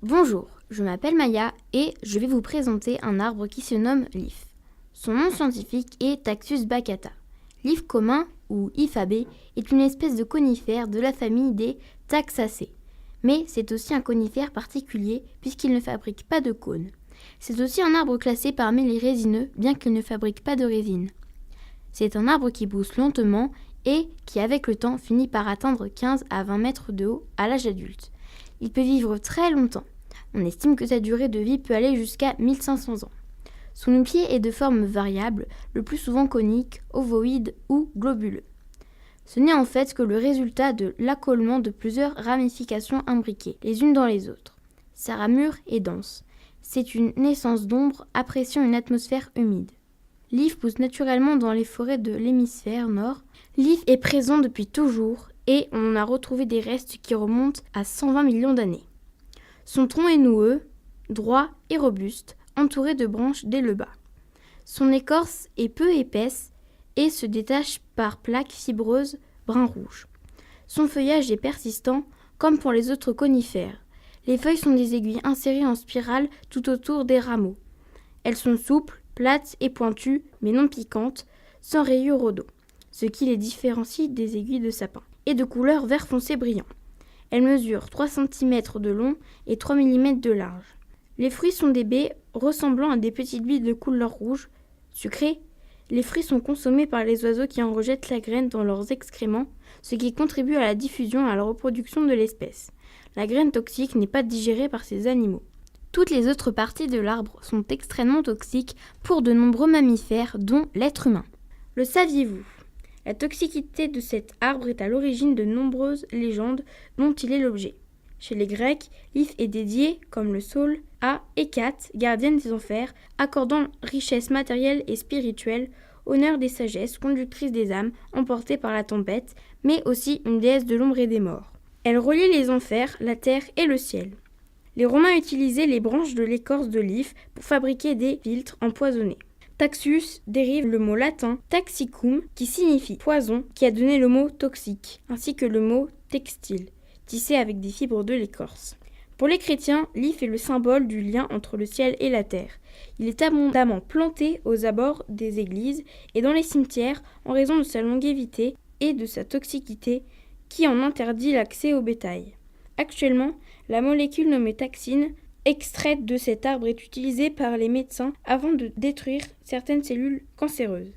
Bonjour, je m'appelle Maya et je vais vous présenter un arbre qui se nomme l'if. Son nom scientifique est Taxus baccata. L'if commun, ou Ifabé, est une espèce de conifère de la famille des Taxacées. Mais c'est aussi un conifère particulier puisqu'il ne fabrique pas de cône. C'est aussi un arbre classé parmi les résineux, bien qu'il ne fabrique pas de résine. C'est un arbre qui pousse lentement et qui, avec le temps, finit par atteindre 15 à 20 mètres de haut à l'âge adulte. Il peut vivre très longtemps. On estime que sa durée de vie peut aller jusqu'à 1500 ans. Son pied est de forme variable, le plus souvent conique, ovoïde ou globuleux. Ce n'est en fait que le résultat de l'accolement de plusieurs ramifications imbriquées, les unes dans les autres. Sa ramure est dense. C'est une naissance d'ombre appréciant une atmosphère humide. L'if pousse naturellement dans les forêts de l'hémisphère nord. L'if est présent depuis toujours et on en a retrouvé des restes qui remontent à 120 millions d'années. Son tronc est noueux, droit et robuste, entouré de branches dès le bas. Son écorce est peu épaisse et se détache par plaques fibreuses brun-rouge. Son feuillage est persistant comme pour les autres conifères. Les feuilles sont des aiguilles insérées en spirale tout autour des rameaux. Elles sont souples, plates et pointues, mais non piquantes, sans rayures au dos, ce qui les différencie des aiguilles de sapin, et de couleur vert foncé brillant. Elles mesurent 3 cm de long et 3 mm de large. Les fruits sont des baies ressemblant à des petites billes de couleur rouge, sucrées. Les fruits sont consommés par les oiseaux qui en rejettent la graine dans leurs excréments, ce qui contribue à la diffusion et à la reproduction de l'espèce. La graine toxique n'est pas digérée par ces animaux. Toutes les autres parties de l'arbre sont extrêmement toxiques pour de nombreux mammifères, dont l'être humain. Le saviez-vous ? La toxicité de cet arbre est à l'origine de nombreuses légendes dont il est l'objet. Chez les Grecs, l'if est dédié, comme le saule, à Hécate, gardienne des enfers, accordant richesse matérielle et spirituelle, honneur des sagesses, conductrice des âmes, emportées par la tempête, mais aussi une déesse de l'ombre et des morts. Elle reliait les enfers, la terre et le ciel. Les Romains utilisaient les branches de l'écorce de l'if pour fabriquer des filtres empoisonnés. Taxus dérive le mot latin taxicum qui signifie poison, qui a donné le mot toxique, ainsi que le mot textile, tissé avec des fibres de l'écorce. Pour les chrétiens, l'if est le symbole du lien entre le ciel et la terre. Il est abondamment planté aux abords des églises et dans les cimetières en raison de sa longévité et de sa toxicité qui en interdit l'accès au bétail. Actuellement, la molécule nommée taxine extraite de cet arbre est utilisée par les médecins avant de détruire certaines cellules cancéreuses.